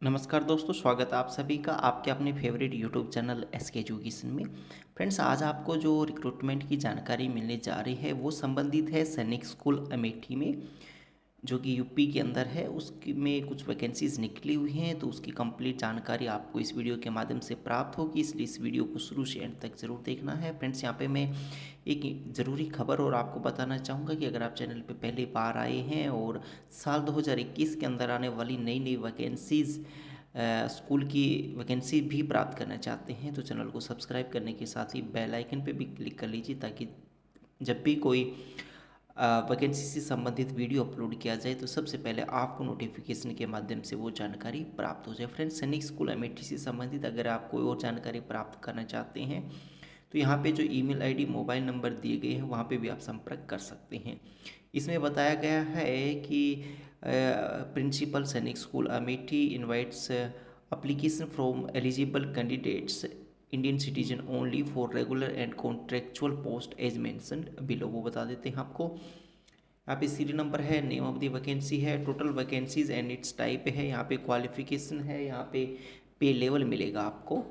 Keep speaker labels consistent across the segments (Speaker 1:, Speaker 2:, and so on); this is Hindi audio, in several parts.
Speaker 1: नमस्कार दोस्तों, स्वागत है आप सभी का आपके अपने favourite YouTube channel SK education में। फ्रेंड्स, आज आपको जो रिक्रूटमेंट की जानकारी मिलने जा रही है वो संबंधित है सैनिक स्कूल अमेठी में, जो कि यूपी के अंदर है। उसकी में कुछ वैकेंसीज निकली हुई हैं, तो उसकी कंप्लीट जानकारी आपको इस वीडियो के माध्यम से प्राप्त होगी, इसलिए इस वीडियो को शुरू से एंड तक ज़रूर देखना है। फ्रेंड्स, यहाँ पे मैं एक ज़रूरी खबर और आपको बताना चाहूँगा कि अगर आप चैनल पे पहली बार आए हैं और साल 2021 के अंदर आने वाली नई नई वैकेंसीज़ स्कूल की वैकेंसी भी प्राप्त करना चाहते हैं, तो चैनल को सब्सक्राइब करने के साथ ही बेल आइकन पे भी क्लिक कर लीजिए, ताकि जब भी कोई वैकेंसी से संबंधित वीडियो अपलोड किया जाए तो सबसे पहले आपको नोटिफिकेशन के माध्यम से वो जानकारी प्राप्त हो जाए। फ्रेंड्स, सैनिक स्कूल अमेठी से संबंधित अगर आप कोई और जानकारी प्राप्त करना चाहते हैं तो यहाँ पे जो ईमेल आईडी, मोबाइल नंबर दिए गए हैं वहाँ पे भी आप संपर्क कर सकते हैं। इसमें बताया गया है कि principal Sainik school Amethi invites application from eligible candidates, Indian citizen only, for regular and contractual post as mentioned below। वो बता देते हैं आपको। यहाँ पे सीरियल नंबर है, नेम ऑफ द वैकेंसी है, total vacancies and it's type है, यहाँ पे क्वालिफिकेशन है, यहाँ पे लेवल मिलेगा आपको।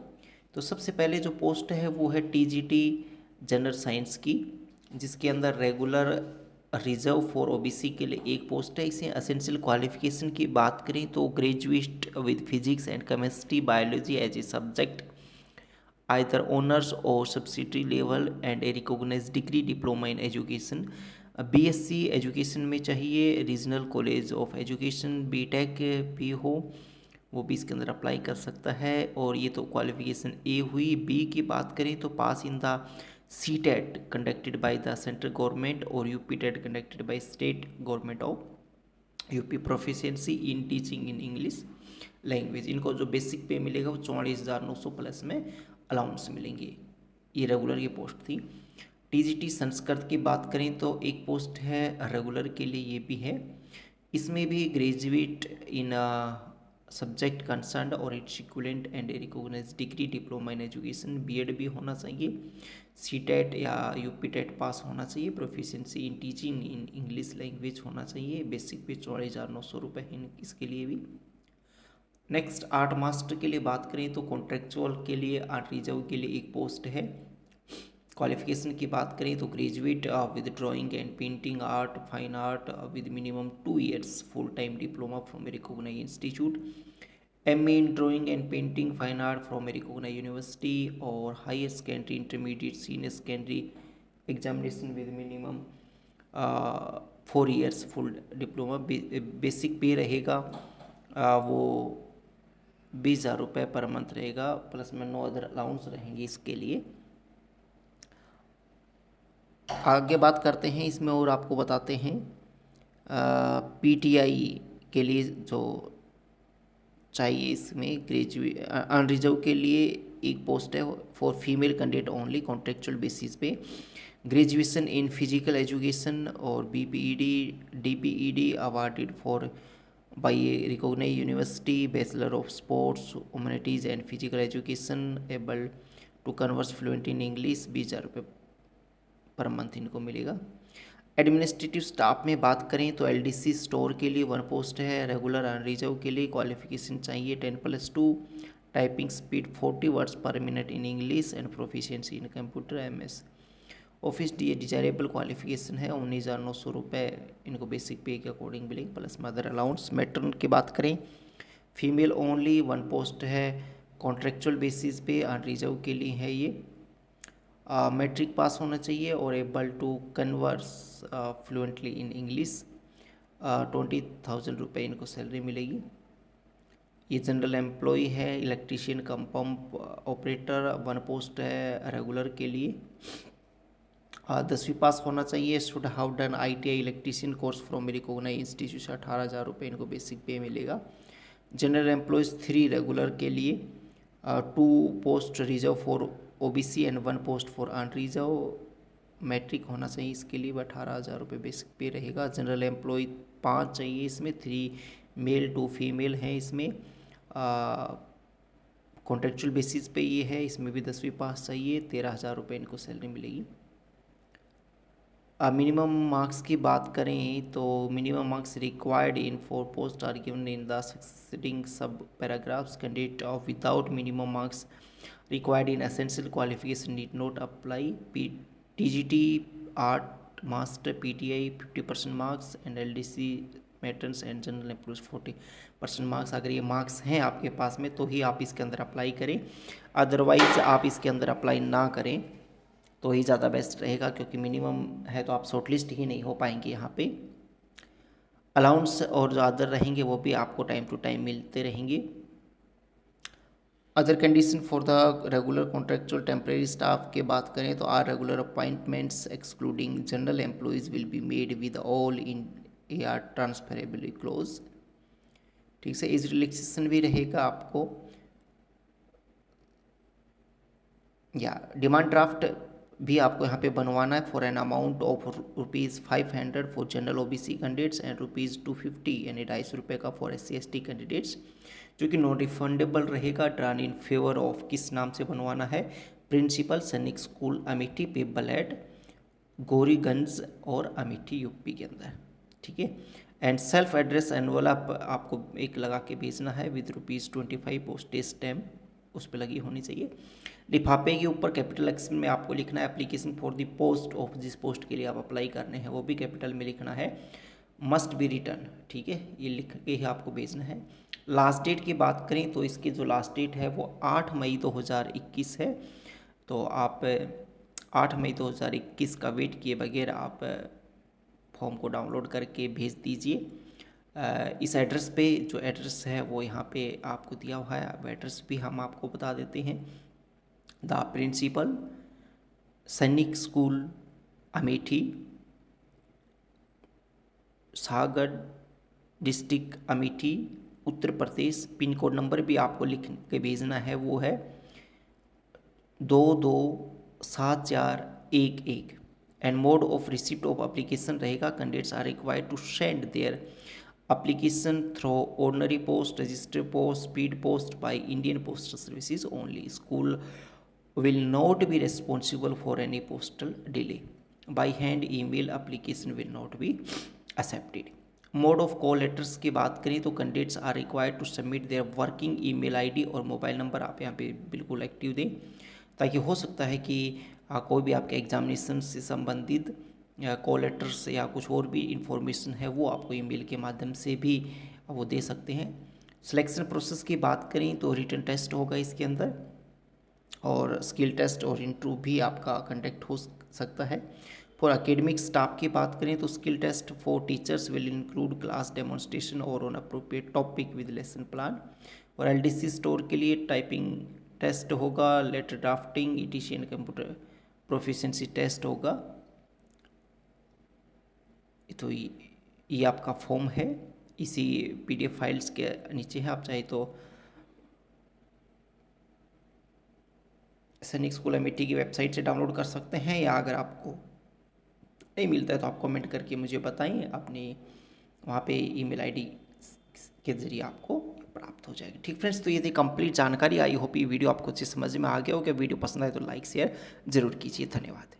Speaker 1: तो सबसे पहले जो पोस्ट है वो है टीजीटी जनरल साइंस की, जिसके अंदर रेगुलर रिजर्व फॉर ओबीसी के लिए एक पोस्ट है। इसे असेंशियल क्वालिफिकेशन की बात करें तो graduate with physics and chemistry biology as a subject, either honors or subsidiary level, and a recognized degree diploma in education। BSc education में चाहिए, regional college of education BTech भी हो, वो भी इसके अंदर अप्लाई कर सकता है। और ये तो क्वालिफिकेशन ए हुई। बी की बात करें तो pass in the C TET conducted by the central government और UP TET conducted by state government of UP, proficiency in teaching in English language. इनको जो बेसिक पे मिलेगा वो 44,900 प्लस में अलाउंस मिलेंगे। ये रेगुलर की पोस्ट थी। टीजीटी संस्कृत की बात करें तो एक पोस्ट है रेगुलर के लिए, ये भी है। इसमें भी ग्रेजुएट इन सब्जेक्ट कंसर्न और it's equivalent and recognised degree diploma in education, BEd भी होना चाहिए, सीटेट या यूपी टेट पास होना चाहिए, proficiency in teaching in English language होना चाहिए। बेसिक पे 44,900 रुपये इसके लिए भी। नेक्स्ट, आर्ट मास्टर के लिए बात करें तो कॉन्ट्रेक्चुअल के लिए आर्ट रिजर्व के लिए एक पोस्ट है। क्वालिफिकेशन की बात करें तो graduate with drawing and painting art, fine art with minimum 2 years full time diploma from a recognised institute, MA in drawing and painting fine art from a recognised university, और higher secondary, intermediate, senior secondary examination with minimum 4 years full diploma. Basic पे रहेगा वो 20,000 रुपये पर मंथ रहेगा, प्लस में 9 अदर अलाउंस रहेंगे इसके लिए। आगे बात करते हैं इसमें और आपको बताते हैं पीटीआई के लिए जो चाहिए। इसमें ग्रेजुएट अनरिजर्व के लिए एक पोस्ट है for female candidate only, contractual basis पे, ग्रेजुएशन इन फिजिकल एजुकेशन और BPEd DPEd awarded for by a recognised university, bachelor of sports humanities and physical education, able to converse fluent in English. 20,000 रुपये पर मंथ इनको मिलेगा। एडमिनिस्ट्रेटिव स्टाफ में बात करें तो एलडीसी स्टोर के लिए 1 पोस्ट है, रेगुलर अनरिजर्व के लिए क्वालिफिकेशन चाहिए 10+2, टाइपिंग स्पीड 40 वर्ड्स पर minute in English and proficiency in computer MS office. Desirable qualification है। 19,900 रुपये इनको बेसिक पे के अकॉर्डिंग मिलेंगे, प्लस मदर अलाउंस। मैट्रन की बात करें, फीमेल ओनली 1 पोस्ट है, कॉन्ट्रेक्चुअल बेसिस पे अनरिजर्व के लिए है ये। मैट्रिक पास होना चाहिए और able to converse fluently in English. 20,000 रुपये इनको सैलरी मिलेगी। ये जनरल एम्प्लॉय है। Electrician cum pump operator 1 post है रेगुलर के लिए। 10वीं पास होना चाहिए। Should have done ITI electrician course from recognised institution. 18,000 रुपये इनको बेसिक पे मिलेगा। जनरल एम्प्लॉयज़ 3 रेगुलर के लिए, 2 post reserve for OBC and 1 post for unreserve. Matric होना चाहिए इसके लिए, 18,000 रुपये बेसिक पे रहेगा। जनरल एम्प्लॉय 5 चाहिए इसमें, 3 मेल 2 फीमेल हैं इसमें। कॉन्ट्रेक्चुअल बेसिस पे ये है, इसमें भी 10वीं पास चाहिए। 13,000 रुपये इनको सैलरी मिलेगी। मिनिमम मार्क्स की बात करें तो minimum marks required in for post are given in the succeeding sub paragraphs candidate of without minimum marks required in essential qualification need not apply TGT art master PTI 50% marks and LDC matters and general employees 40% marks. अगर ये मार्क्स हैं आपके पास में तो ही आप इसके अंदर अप्लाई करें, अदरवाइज आप इसके अंदर अप्लाई ना करें तो ही ज़्यादा बेस्ट रहेगा, क्योंकि मिनिमम है तो आप शॉर्टलिस्ट ही नहीं हो पाएंगे यहाँ पे। अलाउंस और जो अदर रहेंगे वो भी आपको टाइम टू टाइम मिलते रहेंगे। Other condition for the regular contractual temporary staff के बात करें तो are regular appointments excluding general employees will be made with all in a are transferably close. ठीक से, इस रिलैक्सेशन भी रहेगा आपको। या डिमांड ड्राफ्ट भी आपको यहाँ पे बनवाना है for an amount of ₹500 for general OBC candidates and ₹250 यानी ₹250 का फॉर SC/ST कैंडिडेट्स, जो कि नॉन रिफंडेबल रहेगा। ड्रान इन फेवर ऑफ किस नाम से बनवाना है? Principal Sainik school Amethi payable eight गोरीगंज और अमेठी यूपी के अंदर। ठीक है, एंड सेल्फ एड्रेस एनवलप आपको एक लगा के भेजना है विद ₹25 पोस्टेज स्टैम्प उस पर लगी होनी चाहिए। लिफाफे के ऊपर कैपिटल अक्षर में आपको लिखना है application for the post of जिस पोस्ट के लिए आप अप्लाई करने हैं वो भी कैपिटल में लिखना है। मस्ट बी रिटर्न, ठीक है, ये लिख के ही आपको भेजना है। लास्ट डेट की बात करें तो इसकी जो लास्ट डेट है वो 8 मई 2021 है। तो आप 8 मई 2021 का वेट किए बगैर आप फॉर्म को डाउनलोड करके भेज दीजिए। इस एड्रेस पे, जो एड्रेस है वो यहाँ पे आपको दिया हुआ है, अब एड्रेस भी हम आपको बता देते हैं। The principal Sainik school Amethi, Sagar district Amethi, Uttar Pradesh. Pin code number भी आपको लिख के भेजना है, वो है 227411। And mode of receipt of application रहेगा candidates are required to send their application through ordinary post, registered post, speed post by Indian Postal Services only. School will not be responsible for any postal delay. By hand email application will not be accepted. Mode of call letters की बात करें तो candidates are required to submit their working email ID और मोबाइल नंबर आप यहाँ पे बिल्कुल एक्टिव दें, ताकि हो सकता है कि कोई भी आपके एग्जामिनेशन से संबंधित या कॉल लेटर्स या कुछ और भी इंफॉर्मेशन है वो आपको ईमेल के माध्यम से भी वो दे सकते हैं। सिलेक्शन प्रोसेस की बात करें तो रिटन टेस्ट होगा इसके अंदर, और स्किल टेस्ट और इंटरव्यू भी आपका कंडक्ट हो सकता है। फॉर एकेडमिक स्टाफ की बात करें तो skill test for teachers will include class demonstration और on appropriate topic with lesson plan. और LDC स्टोर के लिए टाइपिंग टेस्ट होगा, letter drafting, ETC and computer proficiency test होगा। तो ये आपका फॉर्म है, इसी PDF फाइल्स के नीचे है, आप चाहे तो सैनिक स्कूल अमेठी की वेबसाइट से डाउनलोड कर सकते हैं, या अगर आपको नहीं मिलता है तो आप कमेंट करके मुझे बताएं, अपनी वहाँ पे ईमेल आईडी के ज़रिए आपको प्राप्त हो जाएगी। ठीक फ्रेंड्स, तो ये थी कंप्लीट जानकारी। आई होप ये वीडियो आपको अच्छी समझ में आ गया हो। क्या वीडियो पसंद आए तो लाइक शेयर ज़रूर कीजिए। धन्यवाद।